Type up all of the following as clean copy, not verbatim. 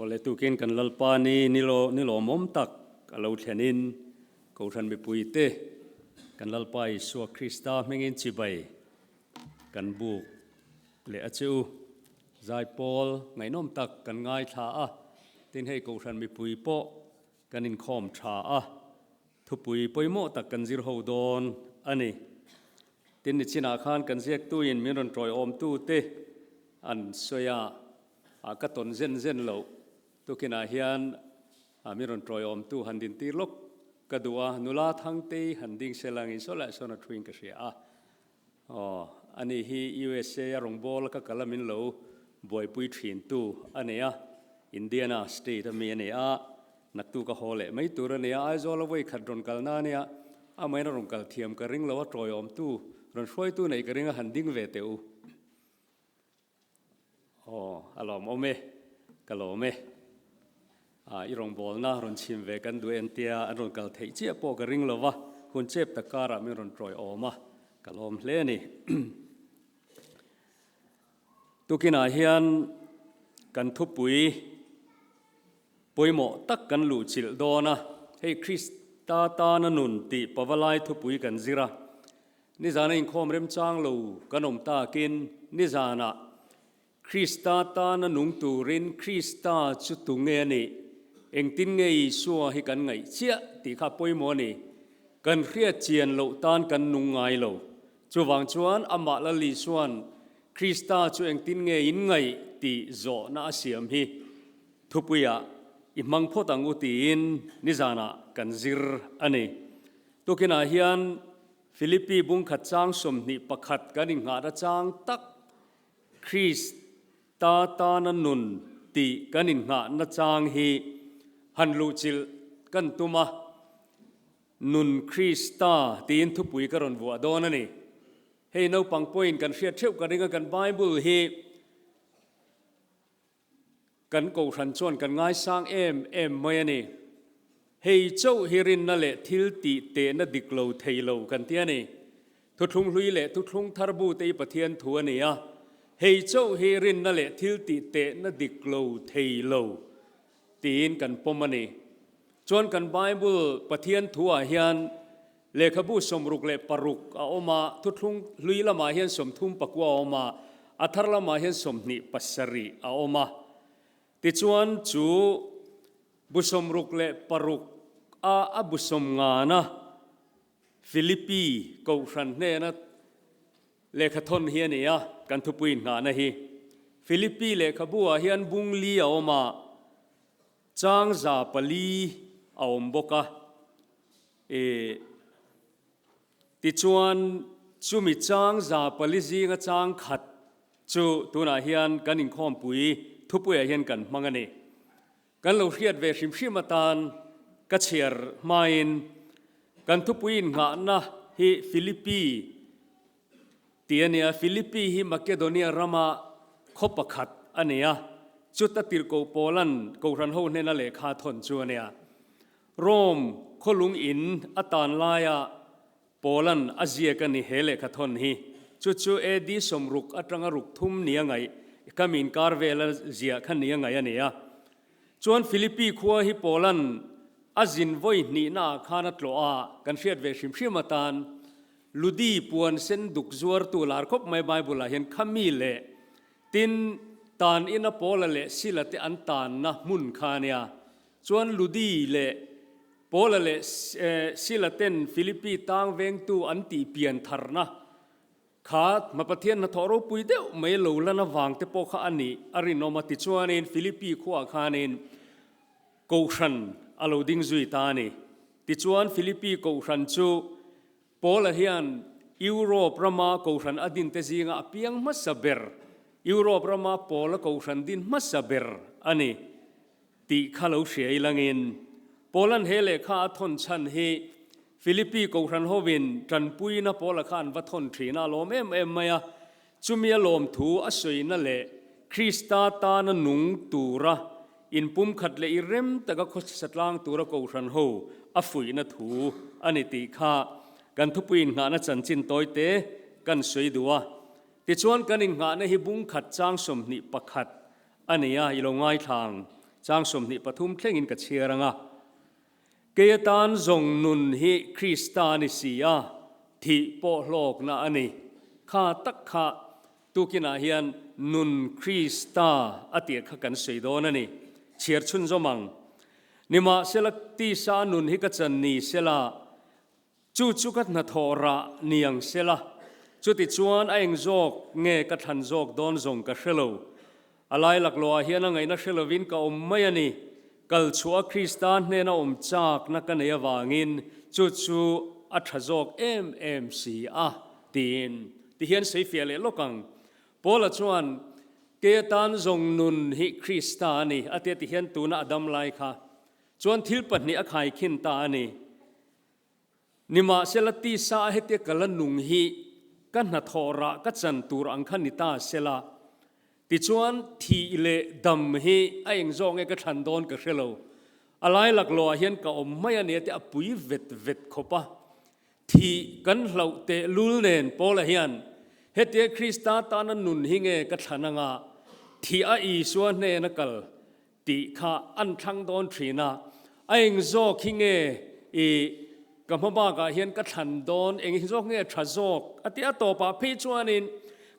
พอเลตุกินกันลลปานีนิโลมอมตักเราเทนินกูทันไปปุยเตกันลลปายสัวคริสตาเมงินจิบายกันบุกเลอจูใจปอลไงน้อมตักกันง่ายท่าตินให้กูทันไปปุยโปกันอินคอมท่าทุปุยปุยโมตักกันจิรหูดอนอันนี้ตินนิชินาคานกันเสียกตู้ยินมีรอนตรอยอมตู้เตอันสวยกระตนเส้นเหลาตุกินาเฮียนมีรอนตรอยอมตู้หันดินตีลกกระดัวนุลาทั้งตีหันดิ่งเซลังอินโซละโซนาทวิงกเสียอันนี้ฮีUSA รงบอลก็กลามินเหลาบอยปุยถิ่นตู้อันนี้อินเดียนาสเตทมีอันนี้นักตู้ก็ฮอลเล่ไม่ตัวนี้ไอโซลาไว้ขัดรอนกัลนาเนี่ยไม่น่ารอนกัลเทียมกระริ่งเหลาตรอยอมตู้รอนช่วยตู้ไหนกระริ่งหันดิ่งเวเตออารมณ์โอเมกะโลเมอีรองบอลน่ารอนชิมเวกันดูเอ็นเตียรอนกัลเทียเจี๊ยบปอกระริ่งเหลาวะคุณเจ็บตะการะไม่รอนตรอยอมกะโลมเลนี่ตุกินาเฮียนกันทุบปุยโมตักกันลู่จิลโดนะให้คริสตาตานนุนติปวลัยทุบปุยกันซิระนิจานะอินคอมเริมจางลู่กันอมตากินนิจานะคริสตาตานนุงตูรินคริสตาจุตุเงนี่เองตินเงยสัวให้กันไงเชี่ยติข้าปุยโมนี่กันเรียเจียนลู่ตานกันนุงไงลู่จูวังจวนอามาละลีส่วนคริสตาจูเองตินเงยินไงติโจน่าเสียมฮีทุปุยอิมังพอตังอุตินนิจานะกันซิรอันนี้ตุกินาเฮียนฟิลิปปีบุงขัดจางสมนิปขัดกันอิงหาดจางตักคริสตาตานนุนติกันอิงหาดจางฮีฮันลูจิลกันตุมานุนคริสตาตีนทุปุยกรอนวัวโดนนี่ให้เราปังปอยกันเสียเทียบกันเรื่องกันไบเบิลฮีกันกูชันชวนกันง่ายสร้างเอ็มไม่นี่ให้เจ้าฮิรินนั่นแหละทิลติเตนดิกโลเทโลกันเทียนี่ทุกทุงลุยเละทุกทุงทารบูเตยปะเทียนทัวนี่ให้เจ้าฮิรินนั่นแหละทิลติเตนดิกโลเทโลตีนกันปมนี่ชวนกันไบเบิลปะเทียนทัวเฮียนเลขบุสมรุกเลปรุกเอามาทุกทุงลุยละมาเฮียนสมทุ่มปะกัวเอามาอัทรละมาเฮียนสมนิปัสรีเอามาติจวนจูบุษมรุกเลปรุกบุษมงานะฟิลิปปีกูชันเนนะเลขทนเฮียนี่กันทุปุยงานะฮีฟิลิปปีเลขบัวเฮียนบุงลีเอามาจางซาปลีเอาบกะติจวนจูมิจางซาปลีซีงจางขัดจูตัวนาเฮียนกันอิงคอมปุยทุบปุยเห็นกันมังนี่กันเราเรียดเวชิมชิมาตานกัจเชียร์มาอินกันทุบปุยงานะฮิฟิลิปปีเตียเนียฟิลิปปีฮิมาเกโดเนียรามาคบขัดอันเนี้ยจุดตัดติรโกโปลันโกรันโฮเนนเลขาทนจวนเนียโรมโคลุงอินอัตานลายโปลันอาเซียกันนี่เฮเลขาทนฮีจุเอดีสมรุกอัตรังรุกทุ่มเนียไงก็มีนการเวลเสียขันนี้ยังไงเนี่ยจวนฟิลิปปีขัวฮิโปลันอาจินไว้นี่นาขานัตโลกันเสียดเวชิมชิมาตานลุดีปวนเส้นดุกจวร์ตุลาร์คบไม่ใบบุลาเห็นขมีเละตินตานอินาโปลเละสิละเตอันตานนะมุนขานียจวนลุดีเละโปลเละสิละเตนฟิลิปปีต่างเวงตูอันตีเปลี่ยนทาร์นะข้ามาประเทศนัทโรปุยเดียวไม่รู้แล้วนะวางแต่พอข้าอันนี้อาริโนมาติจวนเองฟิลิปปีขัวข้าเองกูชันอาลูดิงจุยตานีติจวนฟิลิปปีกูชันจูโปลเฮียนยุโรปรามากูชันอดินเตจิงอาเปียงมัสเบร์ยุโรปรามาโปลกูชันดินมัสเบร์อันนี้ติข้าเราเสียลังเงินโปลันเฮเลข้าทนชันเฮฟิลิปปีกูรันโฮวินจันปุยนะโปละขันวัดทนทรีนาลมเอ็มมายจุมีลมทูอสวยนั่นแหละคริสตาตานนุงตูระอินปุ่มขัดเลอิเรมแต่ก็คสตลางตูระกูรันโฮอฟุยนะทูอันนี้ติข้ากันทุปุยงานะจันจินโตยเตกันสวยดัวติชวนกันอิงานะฮิบุงขัดจางสมนิปขัดอันนี้อีลงง่ายทาง จางสมนิปฐุมเทงินกับเชียรังเกียรตันจงนุนฮิคริสตานิสียที่โปโลกนาอันนี้ข้าตักข้าตุกินาเฮียนนุนคริสตาอติขกันสุยโดนันนี่เชียร์ชุนจมังนิมาเสลักตีสานุนฮิกัจันนีเสลาจู่กัดนาทอระเนียงเสลาจุดที่ชวนไอ้ยังโจกเงยกัดหันโจกโดนจงกับเชลล์อะไรหลักลัวเฮียนังไงนักเชลวินกับไม่ยันนี่กัลชัวคริสตานเนน่าจากนักกันเยาวางินจู่อัฐโจกMMCตีนที่เฮียนเสียเฟียเลโลกังพอละชวนเกตันจงนุนฮิคริสตานีอาทิตย์ที่เฮียนตูน่าดำไลค่ะชวนทิลปัดนี้อขายขินตานีนิมาเซลตีสาเหตุกัลนุงฮีกันนัทอระกัจันตูรังคันนิตาเซลาติชวนทีเลดำฮีไอ้ยังจงเอกชันโดนกับเชลล์อะไรหลักลัวเฮียนกับไม่ยันเนี่ยที่อปุยเวทขบะที่กันเหล่าเตลุลเนนโปละเฮียนเฮติคริสตาตานันนุนหิงเอกชันงาที่อีส่วนเนนักลติข้าอันทั้งโดนทรีนาไอ้ยังจงหิงเอกัมพบากาเฮียนกัชันโดนเองหิงจงเงทรัจกอติอตปาพิจวนิน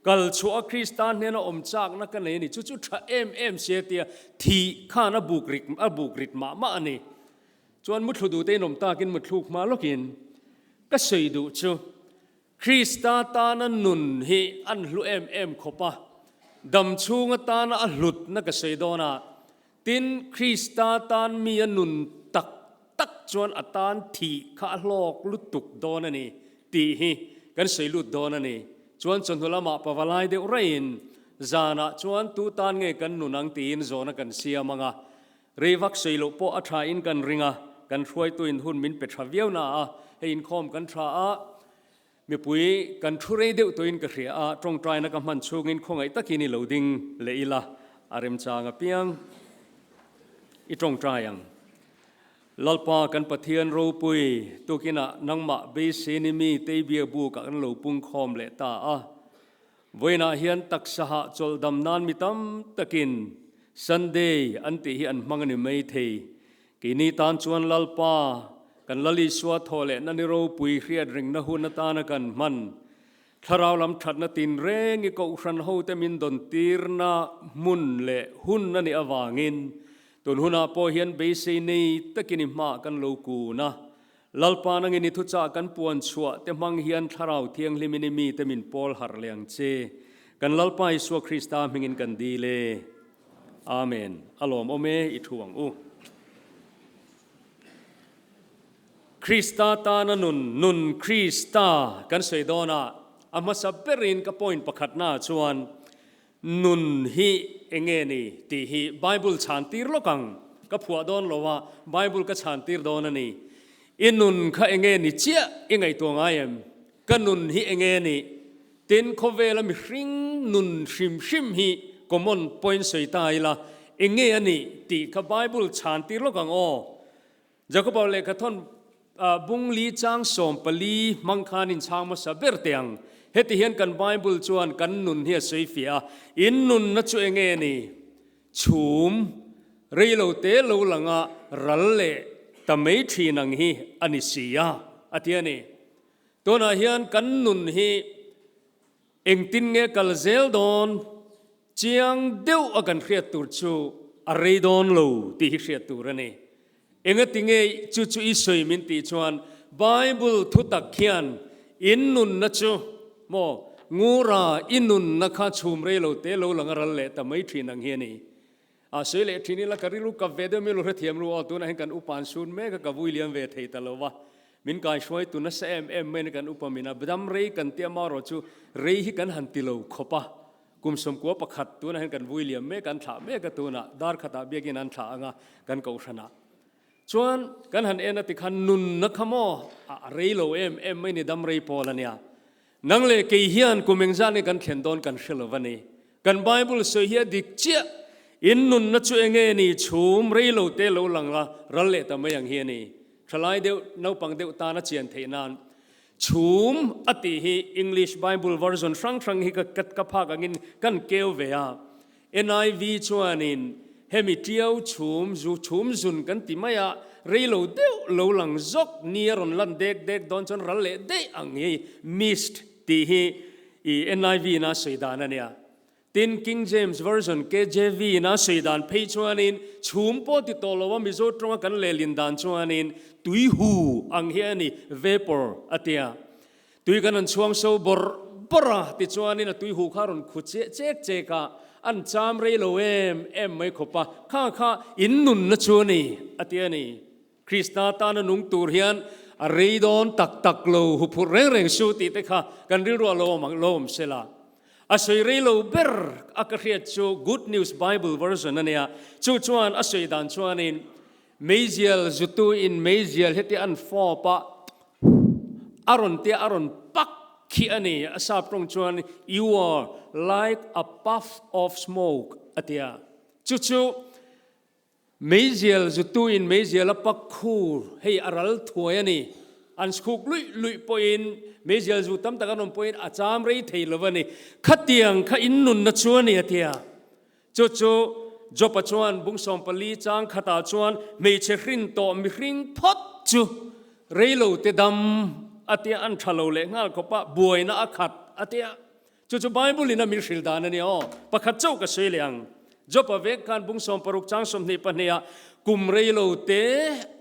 กัลชัวคริสตานเนน่าจากนักกันนี่จู่ๆเสียเตียที่ข้านับบุกริกมาอันนี้จวนมุดดูเตนมตากินมุดลูกมาลกินก็เสียดูจู่คริสตาตานันนุนฮีอันลุขบะดำชูงตานะอัลลุดนักเสียดอนาตินคริสตาตานมีอนุนตักจวนอัตานที่ข้าโลกลุตุกดอนันนี่ตีฮีกันเสียลุดดอนันนี่ชวนจนทุลามาปวลายเดอเรนจานะชวนตูตานเงกันนุนังตีนโซนกันเสียมังะเรวักเสียลุปอัฐาอินกันริงะกันช่วยตัวอินหุ่นมินเป็ดทวียวนาให้อินคอมกันทรามีปุยกันทุเรเดวตัวอินกระเสียตรงใจนักมันชูงินคงไอตะกินิโลดิงเลอิละอารมจางเปียงอีตรงใจยังลลปากันปะเทียนรูปุยตุกินะนังมาเบสนิมีเตเบียบูกันโลปุงคอมเลตาเวนาเฮียนตักสหจลดำนานมิตัมตะกินซันเดย์อันติฮิอันมังนิไม่เทกินีตานชวนลลปากันลลิสวะทอเลนันโรปุยเครียดริงนะหุนตานกันมันทาราวลำชัดนตินเรงอีกอุชันหูเตมินดนตีรนามุนเลหุนนันอวางินตุนหุนาโปเฮียนเบสีนีตะกินิมากันโลกูนะลลปานังอินิทุจากันปวนชัวเตมังเฮียนทาราวเทียงลิมินิมีเตมินปอลฮาร์เลียงเจกันลลปาอิสวคริสตามิงินกันดีเลอาเมนอัลลอฮ์โอเมอิทวงคริสตาตานันนุนคริสตากันเสดอนาอามาสับเปรินกับพอยน์ประคัดหน้าชวนนุนฮีเองนี่ที่ฮีไบเบิลฉันตีร์โลกังกับผัวดอนโลว่าไบเบิลก็ฉันตีร์ดอนนี่อินุนข้าเองนี่เจ้าเองไงตัวง่ายกันนุนฮีเองนี่เต็นเขาเวลามีริงนุนชิมฮีก็มันพอยน์สวยตายละเองนี่ที่ข้าไบเบิลฉันตีร์โลกังจะก็บอกเลยข้าท่านบุงลีจางสมปลีมังคานินช่างมาสับเบอร์เตียงเฮติเห็นกันไบเบิลชวนกันนุนเฮียสวยฟีอินนุนนัชเองนี่ชุมเรียลเตลูหลังรัลเลตไม่ทีนังฮีอันนี้เสียอันนี้ตัวน่าเห็นกันนุนฮีเองตินเงกัลเซลดอนเจียงเดียวกันเครียดตัวชูอะไรดอนลูที่เครียดตัวนี่เองติงเงจู่อีสวยมินติชวนไบเบิลทุตักเขียนอินนุนนัชโมงูราอินนุนนักข้าชุมเรโลเตโลหลังรัลเลแต่ไม่ทีนังเฮียนี่สวยเลยทีนี้ละกริลุกับเวเดมิลุเทียมรู้ตัวนั้นกันอุปานซูนเมกับวิลเลียมเวทเฮตลวะมินกายช่วยตัวนั้นเมนกันอุปมินาบดัมเรกันเตียมารอจูเรฮิกันหันติโลขบะกุมสมกัวประคัดตัวนั้นกันวิลเลียมเมกันถาเมกันตัวน่ะดาร์ขตาเบียกินันถาอ่ะกันเกาชนะชวนกันหันติขันนุนนักขโมเรโลไม่นิดำเรย์พอละเนี่ยนังเลกเฮียนกุมิงจานี่กันเขียนโดนกันเชลวันนี้กันไบเบิลเสียดิกเจอินนุนนัชเองนี่ชูมเรโลเตโลหลังละรัลเลตไม่ยังเฮียนี่ทลายเดียวนับปังเดียวตาณเจียนเทนานชูมอติฮี English Bible Version ครั้งฮิกัดกับภาคอังกฤษกันเกลเวีย NIV ชวนิน เฮมิเทียวชุมซุนกันติมายะเรโลเดวโลหลังจกเนียรอนลันเด็กดอนจนรัลเลเดอังเฮมิสต์ตีฮีNIV นะสุดานันเนี่ยติน King James Version KJV นะสุดานเพจชวนินชุมปอติโตโลว่ามิโซตรงกันเลลินดานชวนินตุยหูอังเฮนี่ vapor อเตียตุยกันนั้นช่วงโซบระติชวนินตุยหูคารอนขุเจกะอันจามเรโลเอ็มไม่ขบปะข้าอินนุนนะชวนี่อเตียนี่คริสต์ตานุงตูเฮียนเรดอนตักโลหุบเร่งสูติเตค่ะกันริรัวโลมังโลมเสลาอาศัยเรโลเบอร์อักเรียจู Good News Bible Version นั่นเนี่ยจูจวนอาศัยด่านจวนินเมเซียลจุตูอินเมเซียลเฮติอันฟอปะอารอนเตียอารอนปักขี้อันนี้อาศัยตรงจวน You are like a puff of smoke อเตียจูเมเซียลจุตูอินเมเซียลปักคูให้อารัลถวยนี่อันสกุกลุยปอยน์เมเซียลจุตั้มตะกันนมปอยน์อาจามเรย์เทลวันนี่ขัดเตียงขัดอินนุนนัชวนนี่เตียจูจบชวนบุ้งสมปลีจางขัดตาชวนไม่เชรินโตมิริงพอดจูเรโลเตดำอเตียอันทะเลงาลก็ปะบวยน่าขัดอเตียจูไบเบิลน่ะมิริลดานนี่อ๋อปะขัดเจ้าก็เสียเลียงจบเวกการบุ้งสมปรุกจางสมนิปเนียกุมเรโลเต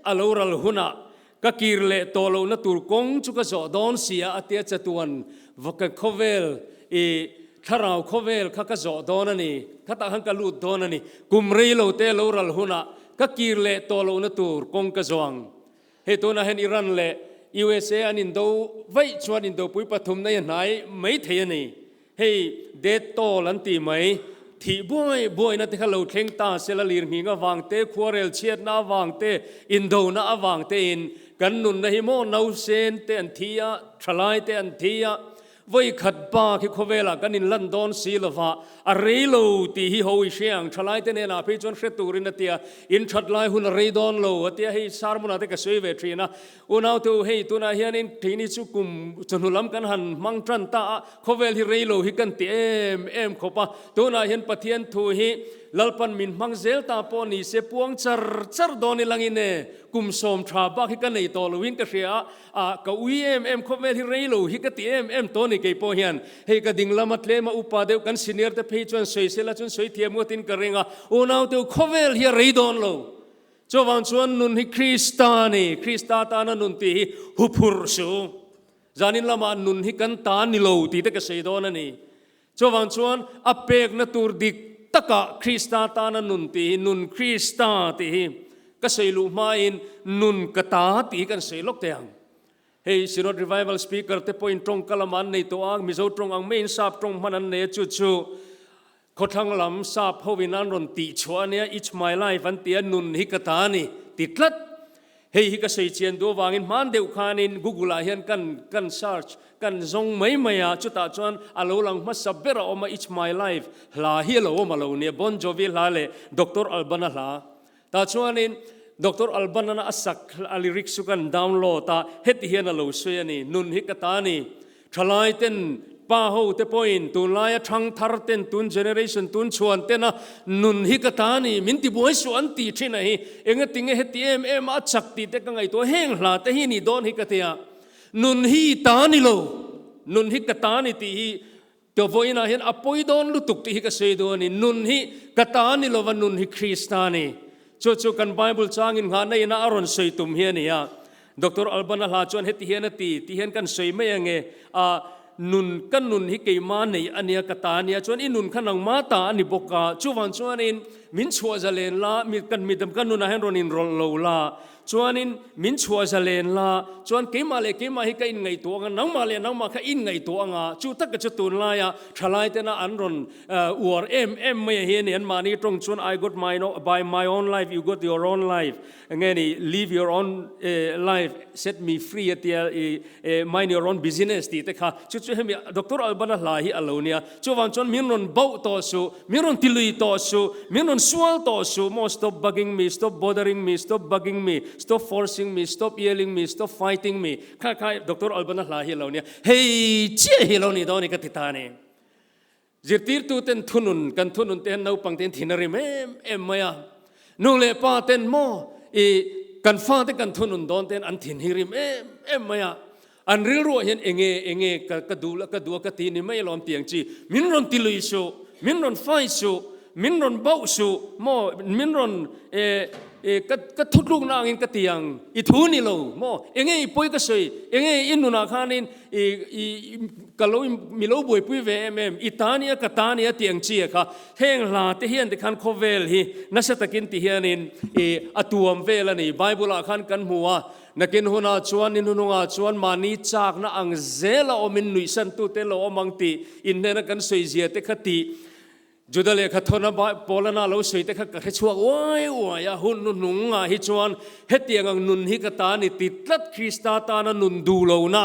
อโลรัลหุนะก็กีร์เล่โตโลนัตุรกงจุกจอดอนเสียอเตียจตวนวกโคเวลขราวโคเวลข้าก็จอดอนนี่ข้าตาหังกลูดดอนนี่กุมเรโลเตโลรัลหุนะก็กีร์เล่โตโลนัตุรกงก็จวงเฮตัวนั้นเห็นอิรันเล่ USA อันอินโดไว้ชวนอินโดปุยปฐุมในไหนไม่เทียนี่เฮ้เดตโตลันตีไหมที่บ่อยนะที่เขาเล่าเข่งตาเซลลีร์มีก็วางเตะขวเรลเชียดน่าวางเตะอินโดน่าวางเตะอินกันนุนในหิมอนาวเซนเตอันทียทลายเตอันทียไว้ขัดบ้าที่เขาเวลากันอินลันดอนซีลฟ้าอะไรโลที่ฮิโฮอิเชียงทลายเตเนี่ยนะพี่จวนเฟตูรินเตียอินทัดลายหุ่นอะไรดอนโลเตียให้สารมุนาเตกสวยเวทรีนะอุณาตัวให้ตัวนาเฮียนินที่นี่สุกุมจนหุ่นล้ำกันหันมังจันตาเขาเวลที่ไรโลฮิกันเตเอ็มเขาปะตัวนาเฮียนปะเทียนทูฮิลัลปันมินมังเซลตาปอนีเสพวงจัรดอนิลังอินเนกุมสมทราบักฮิกันในตัวลวินกเสียก็วีเอ็มเขาเวลที่ไรโลฮิกันเตเอ็มตัวนี้เกี่ยปอเฮียนให้กระดิ่งละมัดเลมาอุปาเดวกันซีเนียร์แต่พี่จวนสวยเสละจวนสวยเทียมวัตินกระเริงโอนเอาตัวเขาเวลที่ไรดอนโลจวันชวนนุนฮิคริสตานีคริสตาตานันุนตีฮุพุรสูจานินละมานุนฮิกันตานิโลตีเตกเสยดอนันนี่จวันชวนอเปกนตูรดิกตะกะคริสตาตานันุนตีนุนคริสตาตีก็เสยลูมาอินนุนกตาตีกันเสยลกเตียงเฮ้ยซิโนดรีไววัลสปีกเกอร์เตปอยน์ตรงกะละมันในตัวอ่างมิโซตรงอ่างไม่อินทราบตรงมันอันเนจูเขาทั้งลำทราบพวินันรนติชัวเนี่ย It's my life อันเตียนุนฮิกตานี่ติดลัดเฮ้ยฮิกเสยเชียนตัววางินมันเดียวขานิน Google เห็นกัน search กันซงไม่จุดตาจวนอารมณ์หลังมาสับเบระออกมา It's my life ลาเฮียโลมาโลเนี่ยบอนโจวิลาเลดรอัลบานาลาตาจวนนินดรอัลบานาอัสักอลิริกสุกันดาวน์โหลดตาเฮติเฮียนโลสวยนี่นุนฮิกตานี่ทลายเต้นป้าหูเตปอยน์ตุนลายทั้งทาร์เต้นตุนเจเนเรชันตุนชวนเต้นนะนุนฮิกตานี่มินติบวยสวนตีที่ไหนเองติงเฮติเอ็มอัจฉริเตกังไงตัวแห้งหลาแต่ฮีนี่โดนฮิกเตียนุนฮิตานี่โลนุนฮิกตานี่ตีตัวโวยน่าเห็นอปอยโดนลุตุกตีฮิกเสยโดนี่นุนฮิกตานี่โลวันนุนฮิคริสตานี่จู่กันไบเบิลจางอินหาในน่าอรอนเสยตุมเฮียนี่ดรอัลบานาลาจวนเฮติเฮียนตีเฮียนกันเสยไม่ยังไงนุนกันนุนฮิกยมาในอันเนียกตาเนี่ยจวนอินุนขันังมาตาอันนี้บกาจวนอินมินชัวจะเลนละมีกันมีดำกันนุนให้รอนินรอลลาจวนอินมินชัวจะเลนละจวนเกมาฮิกอินไงตัวงันนังมาค่ะอินไงตัวงาจูตักกจะตุนลายทลายเตนะอันรอนอวร์เอ็มไม่เห็นมานี่ตรงจวน I got by my own life you got your own life งั้นนี่ live your own life set me free เตียmind your own business ตีแต่ค่ะจู่ให้มีดรอัลบานาลาฮิอัลโลเนียจวนมินรอนเบาต่อสู้มินรอนติลุยต่อสู้มินรอนสวลต่อสู้ stop bugging me stop bothering me stop bugging me stop forcing me stop yelling me stop fighting me ค่ะดรอัลบานาลาฮิอัลโลเนียเฮ้ยเจ้าฮิโลนี่ตอนนี้ก็ติดตานี่ zirtir tu ten thunun kan thunun ten nau pang ten thinarim em maya nu le pa ten mo e kan fa te kan thunun don ten an thin hirim em maya an ril ro hian enge ka du ka ti ni mai lom tiang chi min ron ti lui su min ron fai su min ron bau su mo min ron ka thut luk na ngin ka tiang I thu ni lo mo enge I poi ka soi enge inuna khanin ka lo mi lo boi pui ve em itania ka tania tiang chi kha heng la te hian te khan khovel hi na sa takin ti hianin atuam vel ani bible a khan kan muwa nakin huna chuan in hununga chuan mani chak na ang zela omin nui san tu te lo omang ti in na kan soi zia te khati judale khathona polana lo soi te kha ka chuak oi ya hun nunga hi chuan hetiang ang nun hi ka ta ni titlat krista ta na nun du lo na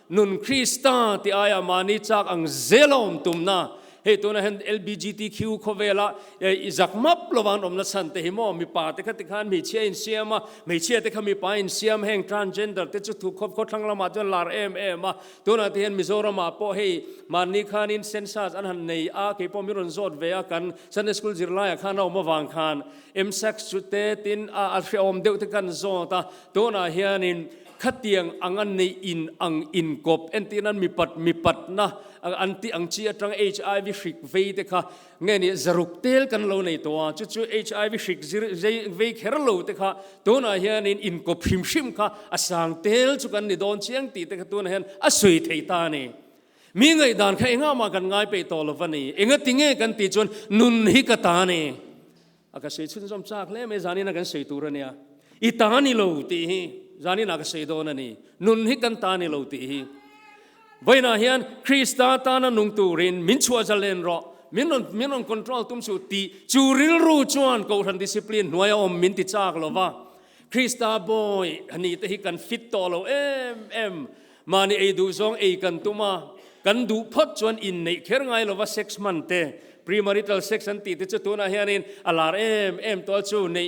nun krista ti aya mani chak ang zelom tumna he to na LGBTQ khovela izakmap lowan omna sante hi mo mi pa te kha tikhan mi che in siama mi che te kha mi pa in siam heng transgender te chu thu khop khotlang lama ton lar ma to na te hen mizoram ma po he mani khan in census an han nei a ke po mi ron zot ve a kan Sunday school zirla ya khan o ma wang khan sex chu te tin a om deu te kan zota to na hianin khatiang angan nei in kop entinan mi pat na anti angchi atang HIV shik ve te kha nge ni zaruk tel kan lo nei to chu HIV shik ve kherlo te kha to na hian in kop him kha asang tel chu kan ni don chiang ti te kha to na hian asui thei ta ni mi ngai dan kha enga ma kan ngai pe to lo vani enga tinge kan ti chon nun hi ka ta ni aka sei chun som chak le me zani na kan sei tur ania I ta ni lo ti hi zani na ka sei do na ni nun hi kan ta ni lo ti hi Vaina hian Krista ta na nung turin min chua jalen ro minon control tum su ti churil ru chuan ko ran discipline noya om min ti chak lova Krista boy ani te hi kan fit to lo em mani ei du zong ei kan tuma kan du phot chuan in nei kher ngai lova 6 month te premarital sex an ti te chu tuna hianin alar em to chu nei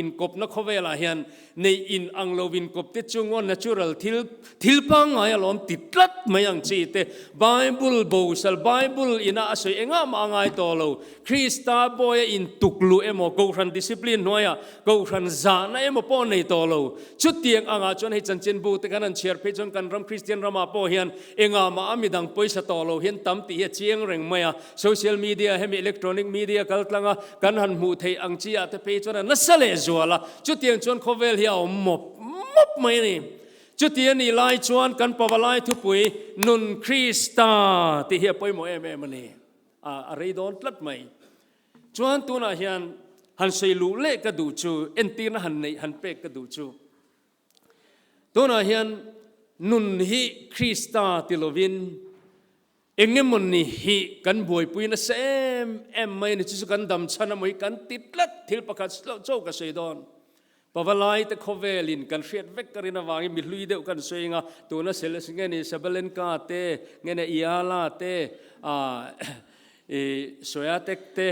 in kop na khovela hian nei in ang lovin kop te chungon natural thil pang ngai alom titlat mayang chi te bible bosal bible ina asoi enga ma ngai to lo Krista boy in tuklu emo go ran discipline noya go ran za na emo po nei to lo chu tiang anga chon hei chanchen bu te kanan cher pe chon kan ram Christian rama po hian enga ma amidang poisa to lo hian tam ti he chiang reng maya social media hemi electronic media kaltlanga kan han mu thei angchia te pe chona nasale zuala chutiang chon khovel hi mop mai ni chutian ni lai chuan kan pawalai thupui nun Krista ti hi poi mo em ani a rei don tlat mai chuan tuna hian han sei lu le ka du chu entina han nei han pe ka du chu tuna hian nun hi Krista ti lovin engemon ni hi kan boi pui na sem em mai ni chu kan dam chana moi kan titlat thil pakhat chau ka seidon pawalai te khovelin kan hriat vek karina wangi mi hlui deuh kan soinga tuna seles nge ni sabalenka te nge ne iala te soyatek te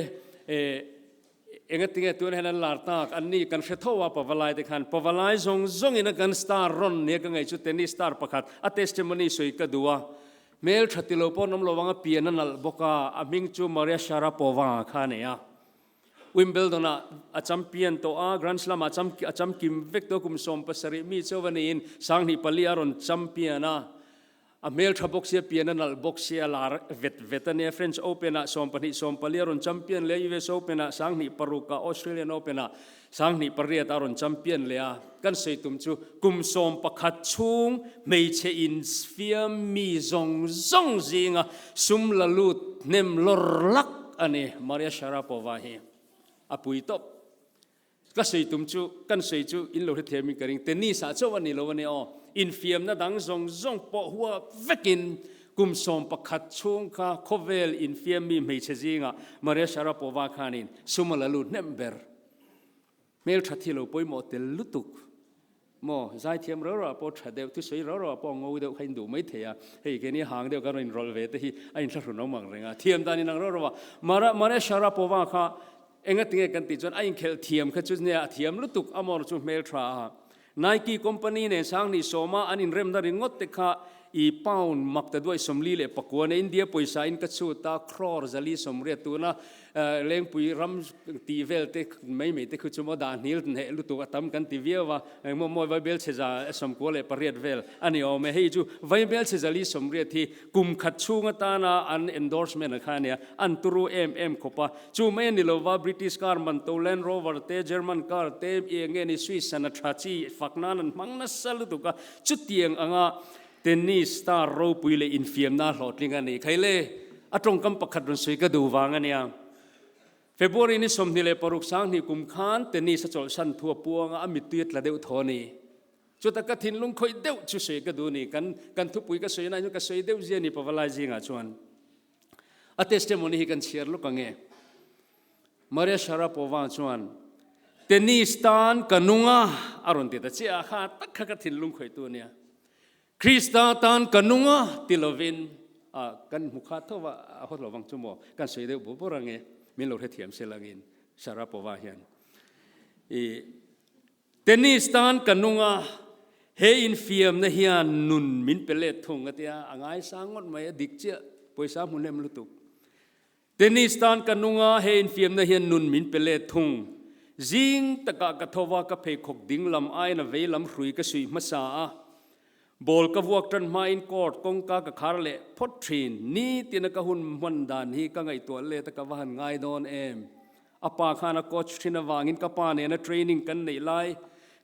engatinge tuna hanan lartak anni kan hrethowa pawalai te khan pawalai zong ina kan star ron ne ka ngai chu te ni star pakhat a testimony soi ka duwa mel thatilo ponom lowanga piananal boka aming chu Maria Sharapova khanea Wimbledon a champion to a Grand Slam a cham kim vector kum som pasari mi chowanin sangni paliaron championa a mel thaboxia piananal boxia lar vetane French Open a som paliaron champion le US Open a sangni paruka Australian Open a sangni pariat aron champion le a kan seitum chu kum som pakhat chung mei che in sphere mi zong zinga sum lalut nem lorlak ane Maria Sharapova hi apui top ka seitum chu kan sei chu in lo themi karing tennis a chawani lowani o in fiam na dang zong po huwa vekin kum som pakhat chung kha khovel in fiam mi mei che zinga Maria Sharapova khanin sum lalut nember mel thathilo poimo tel lutuk mo zai thiam ro po thadeu tu sei ro po ngoi deu khain du mai theya hei ke ni hang deu kan in rol ve te hi ain thru no mang renga thiam dani nang ro wa mara Sharapova kha enga tinge kan ti chon ain khel thiam kha chu ne thiam lutuk amor chu mel thra Nike company ne sang ni soma anin rem da ringot te kha อีเป้ามักแต่ด้วยสมลีเลยปกวนในอินเดียปุยสายอินกัชูตาครอร์จะลีสมเรียตัวนะเลี้ยงปุยรำตีเวลเตไม่เตคือจุดมาดานนิลเนลุตัวตั้มกันตีเวลว่ามัวไวเบลเชจาสมกัวเลยปริยดเวลอันนี้เอาไม่ให้จูไวเบลเชจาลีสมเรียที่กุมขัดชูงตานาอัน endorsement นะคะเนี่ยอันตุรูขบจูไม่นิลว่าบริติชการมันตัวแลนด์โรเวอร์เตเยอรมันการเตเองเงินสวิสนัทราชีฝักนั้นมังนัสลุตุกจุดเตียงอ่ะเทนนิสสตาร์โรปุยเลยอินฟิมน่าหลอดลิงกันนี่ใครเล่อตรงกำปักขัดรุนสุยก็ดูวางกันเนี่ยเฟบรุยนี่สมนิเลปรุกสังนี่กุมขานเทนนิสจอลชันทัวปัวงอามิตุยตละเดวทอนี่จุดตะกัดทินลุงคอยเดวจุสุยก็ดูนี่กันทุบปุยก็สุยนั่นก็สุยเดวเจนี่ปะวลายจิงอ่ะชวนอัตเตสเตมอนี่กันเชียร์ลูกกันเงมาเรียชาราปวางชวนเทนนิสตันกันนุงอารมณ์ติดแต่เจ้าข้าตักขัดทินลุงคอยตัวเนี่ยคริสตาตันกันนุงติลวินกันมุขะทว่าฮอตลวังจุโมกันสวยเดียวบุบรังเงมิลโลเทเทียมเซลังอินชาราปวาเฮียนเทนนิสตันกันนุงเฮอินฟิมนะเฮียนนุนมินเปเลทงกันเตียอ่างไอสังวันไม่ดิกเจ้าป่วยสามุนเลมลุตุกเทนนิสตันกันนุงเฮอินฟิมนะเฮียนนุนมินเปเลทงจิงตะกะกะทว่ากับเพคกดิ้งลำไอนะเวลำรุยกสุยมาซาบอลกับวักจันมาอินคอร์ดกงกากะคาร์เล่พอทรีนนี่ตินกะหุ่นมันดานฮีกังไอตัวเล่ตะกะวันง่ายโดนอปาขานโคชทินวางินกะปาเนนะเทรนนิ่งกันในไล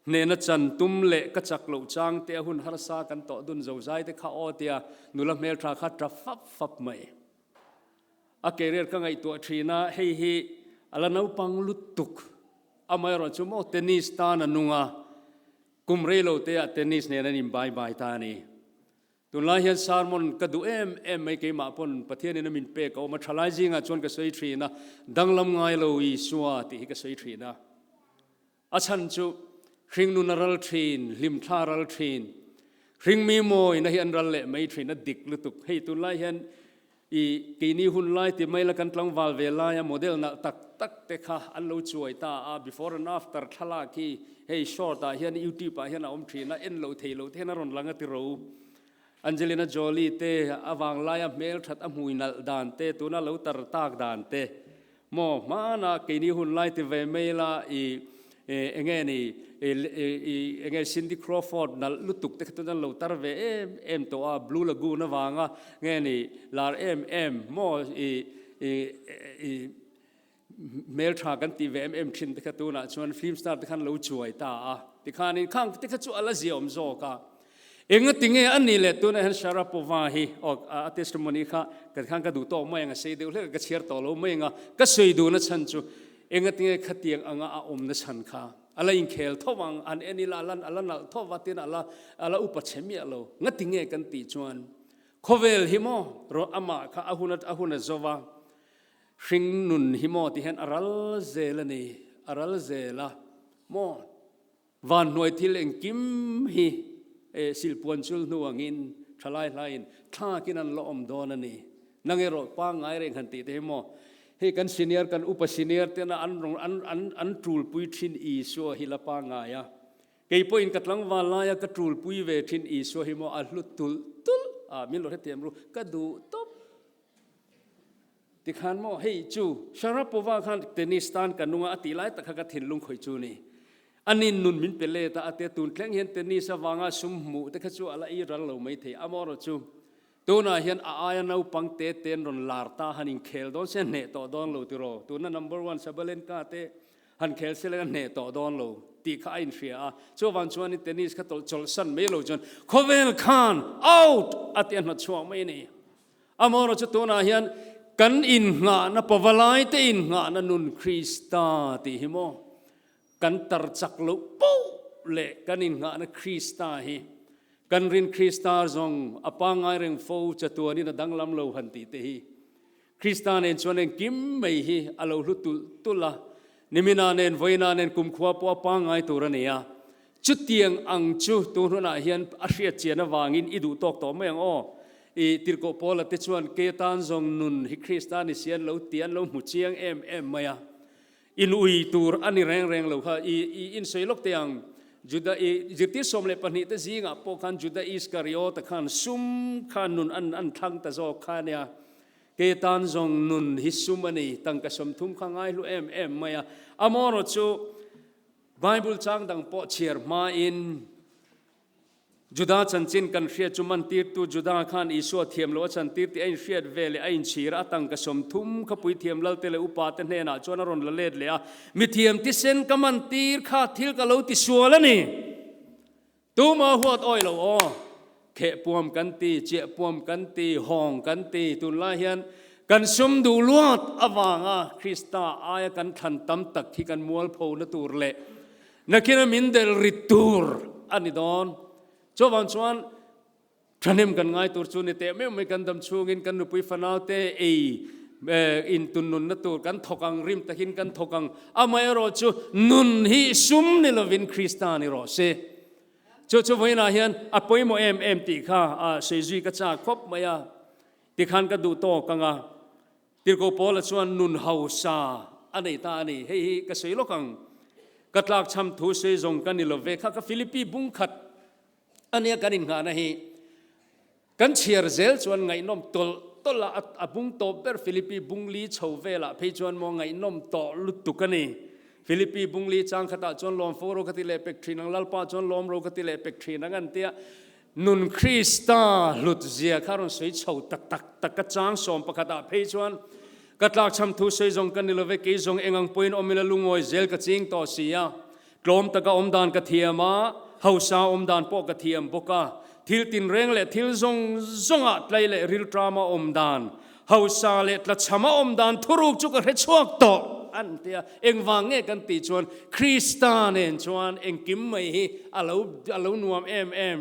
เนนะจันตุมเล่กะจักโลจางเตะหุ่นฮาร์ซากันต่อดุนเจ้าใจเตะข้าอเตียนุลเมลทราคัดฟับไม่อาเกเรียกังไอตัวทรีน่าเฮีอลานาปังลุตุกอามายรอนชุโมเทนนิสตานันุงากุมเรโลเตะเทนนิสเนี่ยนั่นบายตานี่ตุนลาเฮียนซาร์มอนกระดูไม่เกี่ยมาปนประเทศนี้นั่นมินเปกเอามาทลายจิงอ่ะจนกระสุยทรีนะดังลำไงโลอีสัวติกระสุยทรีนะอาชันจูริงนุนรัลทรีนลิมทารัลทรีนริงมีโมยนะเฮียนรัลเล่ไม่ทรีนนัดดิกลุตุกให้ตุนลาเฮียนอีกีนี่หุ่นไล่ที่ไม่ละกันตลังวาลเวลายโมเดลน่ะตักเตค่ะอันเราช่วยตาbefore and after ทลากีให้ชอตาเฮียนยูทูบเฮียนอมทรีนะเอ็นเราเทเราเทนรอนลังติรูอันเจลิน่าโจลีเตอวางไล่เมลทัดอมุยนัลดานเตตัวน่ะเราตัดตากดานเตโมมานะกีนี่หุ่นไล่ที่เวไม่ละเงี้ยนี่เงี้ยซินดี้ครอฟอร์ดนั่นลุตุกแต่ตัวนั้นเราตัดเวตัวบลูลากูน่ะวางเงี้ยนี่ลาร์โมเมลทรากันตีเวชินแต่ตัวน่ะชวนฟิล์มสตาร์ที่ขันเราช่วยตาที่ขันนี่ข้างที่ขันช่วยอะไรเสียมโซกะติงอันนี้แหละตัวนั้นชาราปวาฮีออกเทสต์มอนีค่ะกันข้างก็ดูโตไม่งั้นเสียดูเลยก็เชียร์ต่อเราไม่งั้นก็สวยดูนะฉันจูติงขัดเตียงอ่างนะฉันค่ะอะไรอินเคลทวังอันนี้ละอันนั้นทวัตินอะไรอุปเชมีอะไรติงกันตีชวนโคเวลฮิโมรออามาค่ะอาหุนจวาชิงนุนฮิโมที่เห็นอารัลเซลนี่อารัลเซลโมวันหน่วยที่เล่งกิมฮีสิลปวนชุลนัวงินทลายไลน์ท่ากินันล้อมโดนนี่นังเอรอปังไอเร่งขันติเทโมเฮกันซีเนียร์กันอุปซีเนียร์เตนะอันทรูลปุยทินอีสัวฮิลปังไงอะเกี่ยปอินกัดลังวาลายกัดทรูลปุยเวทินอีสัวฮิโมอัลลุตุลมิลโลเทเตมรูกัดดูตบที่ขันโมเฮจูชาราปวาขันเทนนิสตันกันนุงอติไลตะขัดถิ่นลุงคอยจูนี่อันนี้นุนมินเปเลตาเตตุนเคร่งเห็นเทนนิสวางสุมมูแต่ขัดจูอะไรอีรัลเราไม่เทอมอรจูตัวน่ะเห็นอายนาปังเตเตนรอนลาร์ตาหันอินเคลโดนเซนเนต่อดอนโลติโรตัวนั้น number 1 ซับเลนกาเตหันเคลเซเลนเนต่อดอนโลตีข้าอินเฟียชัววันชวนนี่เทนนิสขัดตลจลสันไม่โลจนโคเวลคาน out อัตยันมาชัวไม่นี่อมอรจูตัวน่ะเห็นกันอินงานะปวลายเตอินงานะนุนคริสตาติฮิโมกันตรจักลุปูเละกันอินงานะคริสตาฮิกันรินคริสตาซองอปังไอเร่งโฟจะตัวนี้นะดังลำโลหันติเตฮิคริสตาเนนชวนเองกิมไม่ฮิอโลลุตุละนิมินาเนนไวนาเนนกุมขวาปัวปังไอตัวเนียจุดเตียงอังจูตัวนั้นเฮียนอาเซียเจียนวางินอิดูตอกต่อไม่ยังอ้อติรโกโพลติชวนเกตันซองนุนฮิคริสตานิเซียนเราเตียนเรามุเชียงมายาอินอุยตูร์อันนี้แรงเราค่ะอินสวยลกเตียง juda jirti somle pani te zinga po khan juda iskariot khan sum khan nun an thang ta zo khania ke tan zong nun hisumani tang ka som thum khangai lu em maya amoro chu bible chang dang po chiar ma in juda chanchin kan hria chuman tir tu juda khan isu thiam lo chan tir ti ein hriat vele ein chira tang ka som thum kha pui thiam lal te le upa te hne na chona ron la let le a mi thiam ti sen ka man tir kha thil ka lo ti sual ani tu ma huat oi lo o khe puam kan ti che puam kan ti hong kan ti tun la hian kan sum du luat awanga krista aya kan than tam tak thi kan mual pho na tur le nakina min del ritur ani don cho van chuan thanem kan ngai tur chu ni te me kan dam chungin kan nupui fanau te in tun nun na tur kan thokang rim takin kan thokang amai ro chu nun hi sum ni lovin kristani ro se chu voina hian apoi mo em ti kha a sejui ka cha khop maya ti khan ka du to kanga tir ko pol chuan nun hausa anei ta ani hei ka sei lokang katlak cham thu se jong kan ni love kha ka philippi bung khat ania kanin nga na hi kan chiar zel chuan ngai nom tola abung to ber philippi bungli chhovela phei chuan mo ngai nom to lutukani philippi bungli chang khata chuan lom foro khati le pek thinang lalpa chuan lom ro khati le pek thinang an tia nun krista lut zia kharon sei chho tak ka chang som pakhata phei chuan katlak cham thu sei jong kan ni love ke jong engang point omila lungoi zel ka ching to sia klom taka omdan ka thiama hausa omdan po ka thiam boka thil tin reng le thil zonga tlai le ril drama omdan hausa le tla chama omdan thuruk chu ka rechuak to an tia engwang nge kan ti chuan kristan en chuan engkim mai hi alo nuam em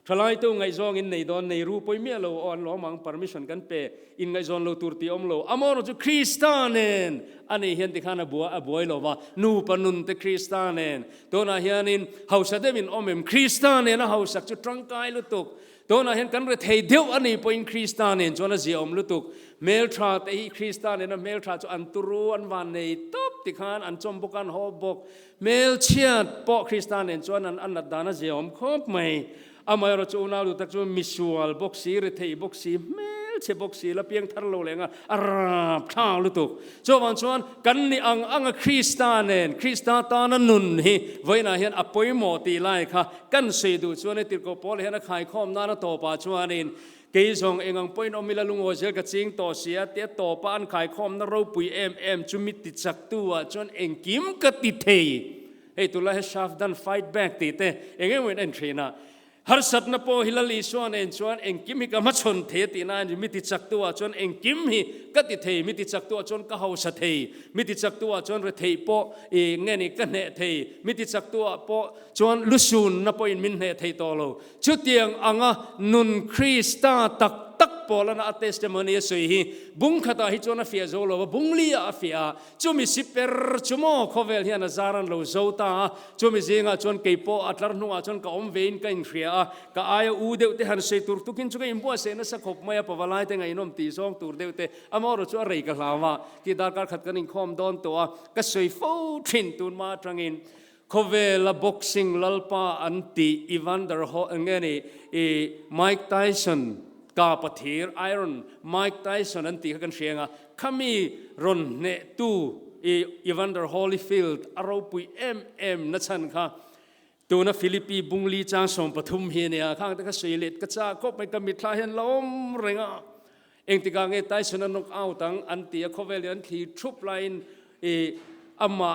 thalai tu ngai zong in nei don nei ru poi mi lo on lo mang permission kan pe in ngai zon lo turti om lo amor chu kristanen ani hian ti khana bua a boy lo wa nu panun te kristanen dona hian in hausa devin omem kristanen a hausak chu trangkai lutuk dona hian kan re thei deu ani point kristanen chona ji om lutuk mel tra te hi kristanen a mel tra chu an turu an wan nei top ti khan an chom bukan ho bok mel chiat po kristanen chona an dana ji om khop mai amai ro chu na lu tak chu misual boxi re thei boxi mel che boxi la piang thar lo lenga arap thang lu tuk cho wan chuan kan ni anga kristanen krista ta na nun hi voina hian apoi mo ti lai kha kan sei du chuan tir ko pol hian a khai khom na to pa chuan in ke jong engang point omila lungo zel ka ching to sia te to pa an khai khom na ro pui em chu mit ti chak tu wa chuan engkim ka ti thei hey tu la he shaf dan fight back ti te engem wen en trainer har sat na po hilali chuan en chuan engkim hi ka ma chon the ti na ni miti chak tu wa chuan engkim hi ka ti thei miti chak tu chuan ka hau sa thei miti chak tu chuan re thei po nge ni ka ne thei miti chak tu po chuan lusun na po in min ne thei to lo chu tiang anga nun krista tak polana a testimony soi hi bung khata hi chona fia zo lo bungli a fia chumi siper chumo khovel hian a zaran lo zota chumi zinga chon keipo atlar nuwa chon ka om vein ka in khria ka aya u deu te han sei tur tukin chu ka imbo se na sa khop maya pawalai te ngai nom ti song tur deu te amoro chu rei ka hlawa ki dar kar khat kan in khom don to ka soi fo thin tun ma trangin Kovela boxing lalpa anti Evander ngeni Mike Tyson ka pathir iron Mike Tyson anti kan hrianga khami ron ne tu Evander Holyfield aropui na chan kha tuna Philippi bungli chang som pathum hi ne khang ta ka soilet ka cha khop mai ka mitla hen lom renga engtika nge Tyson knock out ang anti Kovelian thi trup line amma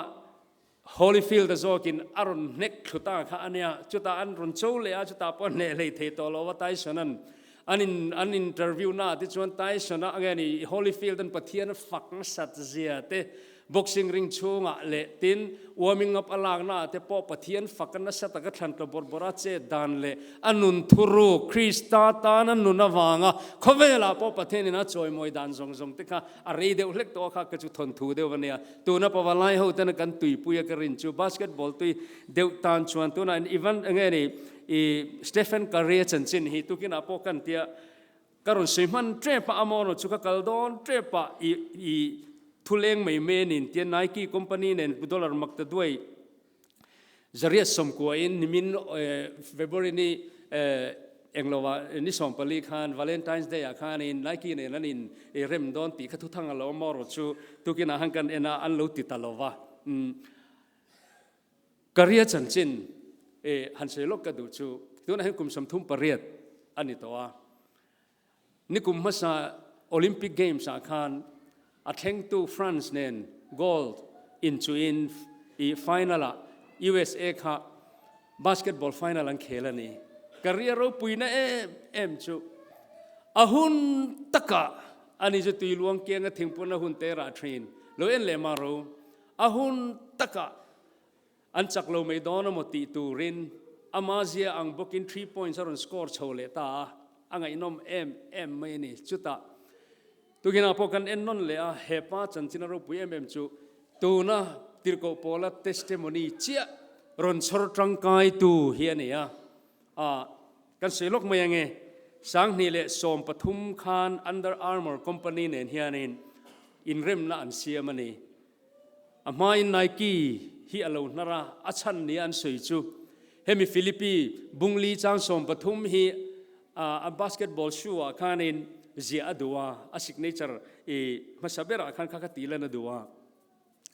Holyfield azokin aron nek thuta kha ania chuta an ron chole a chuta pon ne le the to lo wa Tyson an interview na ti chuan Tyson angeni Holyfield an pathian fak na sat zia te boxing ring chunga le tin warming up alang na te po pathian fak na sat ka thlan to borbora che dan le anun thuru krista ta na nuna wanga khovela po pathian na choi moi dan zong zong te kha are de ulek to kha ka chu thon thu de wania tu na pawalai ho tan kan tui puya ka rin chu basketball tui deu tan chuan tu na even angeni Stephen Curry chanchin hi tukin apo kan tia karon siman trepa amono chuka kaldon trepa i thuleng mai men in tia Nike company nen dollar makta duai Zaria somkua in nimin February ni englowa ni sompali khan Valentine's Day khan in Nike ne nanin rem don ti khathu thanga lo moro chu tukina hangkan ena an lo ti talova career chanchin han selok ka du chu tuna hen kum samthum pariat ani towa nikum masa Olympic Games khan atheng tu France nen gold into in final USA kha basketball final an khelani career ro puina em chu ahun taka ani ju tuiluang kenga thingpuna hun tera train lo en le maro ahun taka an chaklo me don moti turin amazia ang booking 3 points on score chole ta anga inom em mai ni chuta tugina pokan en non le a hepa chanchina ro pu em chu tuna tirko pola testimony chia ron chor tangkai tu hiania kan selok mayange sang ni le som pathum khan Under Armour company nen hianin in rem na an siamani amai Nike hi alo nara achan ni an soi chu hemi Philippi bungli chang som pathum hi a basketball shoe khanin zia adwa a signature masabera khan khakati lana duwa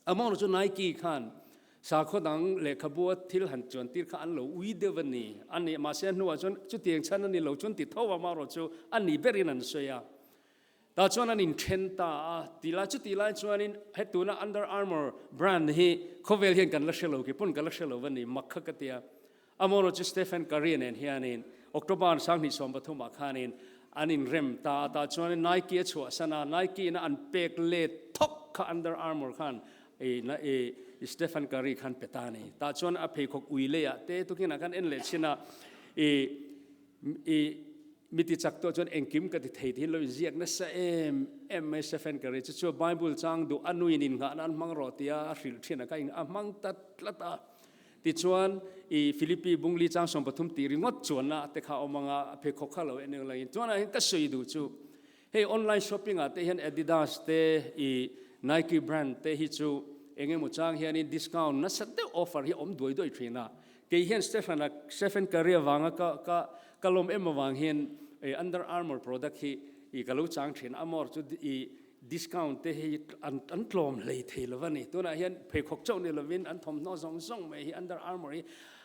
among chu Nike khan sa khodang le khabua thil han chon tir kha an lo ui devani ani ma se nuwa chon chu tiang chan ani lo chon ti thowa ma ro chu ani berin an soya ta chon an in thenta tila chu tila chuan in hetuna Under Armour brand hi khovel hian kan la shelo ki pun kan la shelo wani makha katia amoro chu Stephen Curry nen hianin October sang ni som pathuma khanin anin rem ta chuan Nike chu sana Nike na an pek le thok kha Under Armour khan Stephen Curry khan petani ta chuan a phei khok uile ya te tukina kan en le china miti chak to chuan engkim ka ti thei thin lo ziak na sa em Stephen Curry chu Bible chang du anuin in nga nan mang ro tia ril thina ka in amang tat lata ti chuan Philippi bungli chang som pathum ti ringot chuan na te kha omanga phei khok kha lo en la in chuan a ka soi du chu hey online shopping te hen Adidas te Nike brand te hi chu engem chang hian in discount na sate offer hi om doi thina ke hian Stephen Curry wanga ka kalom em wang hian Under Armour product hi kalu chang thin amor chu discount te hi an tlom lei theilawani tuna hian phei khok chau ni lovin an thom no zong me hi Under Armour hi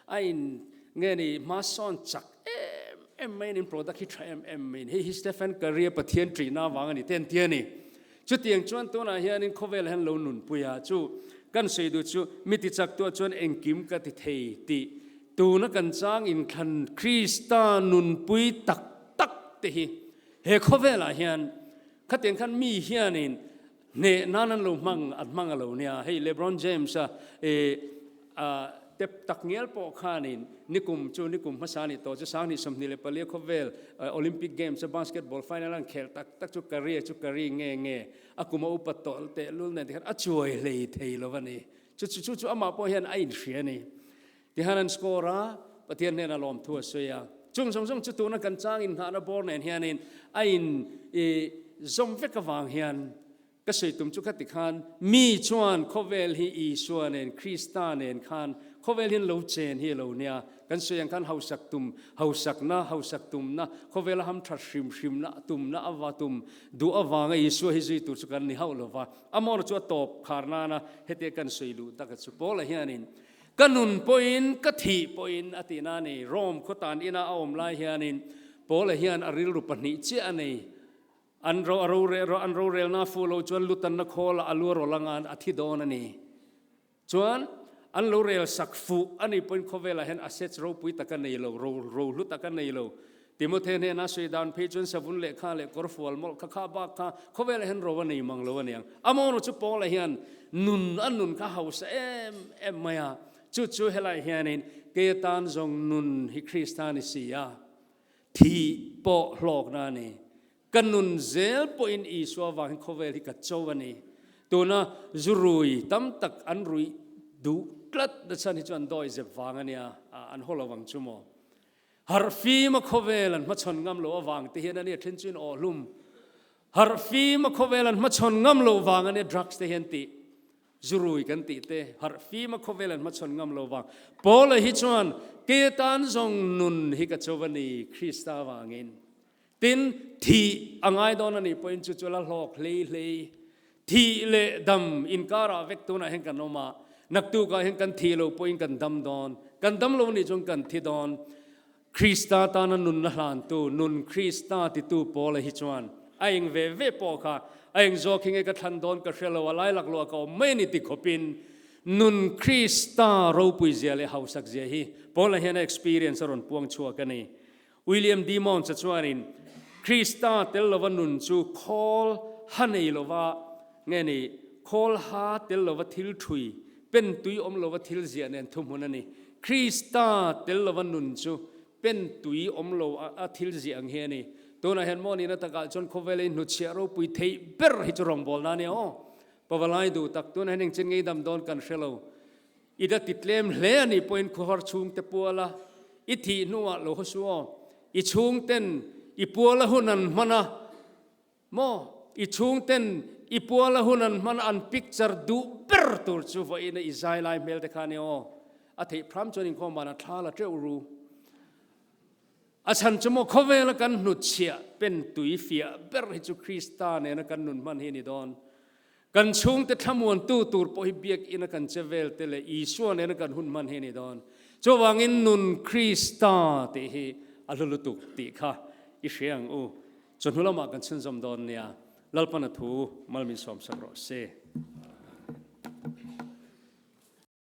ain nge ni ma son chak em main in product hi try em main hi Stephen Curry pathian trina wangani ten tiani chu tiang chuan tuna hian in khovel han lo nun puya chu kan sei du chu miti chak to chuan engkim ka ti thei ti tuna kan chang in khan Krista nun pui tak te hi he khovela hian khateng khan mi hian in ne nanan lo mang lo nia hey LeBron James tep tak ngel po khanin nikum masani to chu sang ni somni le pale khovel Olympic Games basketball final an khel tak chu kari nge akuma upatol te lul ne khan achuai lei thei lovani chu ama po hian ain hriani ti hanan skora pathian ne na lom thu soya chung chu tu na kan chang in hana bor nen hianin ain zom veka wang hian ka sei tum chu khati khan mi chuan khovel hi I suanen Kristanen khan khovel hin lo chen hi lo nia kan soyang khan hausak tum na khovel ham thar shrim na tum na awatum du awanga Isu hi zui tu chu kan ni haulova amor chu top kharna na hete kan soilu ta ka chu pola hianin kanun poin kathi poin atina ni rom khotan ina aom lai hianin pola hian aril rupani chi ani anro rel na fulo chuan lutan na khola alu ro langan athi don ani chuan an lo rel sakfu ani point khovela hen assets ro pui takan nei lo ro lu takan nei lo Timothy ne na sui dan phe chun sabun le kha le korfual mol kha ba kha khovela hen ro nei mang lo ani amon chu pola hian nun kha haus em maya chu helai hianin ke tan zong nun hi Kristani sia thi po hlok na ni kanun zel po in Iswa wang khovel hi ka chowani tuna zurui tam tak an rui du klat da chan hi chuan doi ze wangania an holawang chumo har fi ma khovelan ma chon ngam lo awang te hian ani thin chin olum har fi ma khovelan ma chon ngam lo wang ani drugs te hian ti zurui kan ti te har fi ma khovelan ma chon ngam lo wang pol hi chuan ke tan zong nun hi ka chowani Krista wangin tin thi angai don ani point chu chula hlok hlei thi le dam in kara vek tu na hen kan noma nak tu ka hen kan thi lo point kan dam lo ni chung kan thi don Krista ta na nun na hlan tu nun Krista ti tu pol hi chuan aing ve po kha aing zo king e ka than don ka hrelo alai lak lo ka mai ni ti khopin nun Krista ro pui zia le hausak zia hi pol hian experience ron puang chua ka ni William Dimon cha chuanin Krista tel lova nun chu khol hanei lova nge ni khol ha tel lova thil thui pen tui om lova thil zia nen thum hunani Krista tel lova nun chu pen tui om lo a thil zia ang he ni tuna hen moni na taka chon khovele nu chiaro pui thei ber hi churong bol na ni o pawalai du tak tuna hen chen ngei dam don kan shelo ida titlem hle ani point khor chung te puala I thi nuwa lo hosuo I chung ten I puala hunan mana mo I chung ten I puala hunan mana an picture du ber tur chu vo ina izai lai mel te khani o a thei pram chonin khom bana thala treu achan chmo khovela kan nu chia pen tui fia ber hi chu Krista ne na kan nun man hi ni don kan chung te thamuan tu tur po hi biak ina kan chevel te le Isua ne na kan hun man hi ni don cho wangin nun Krista te hi alulutuk ti kha I hriang u chon hulama kan chen zom don nia lalpana thu malmin som sakro se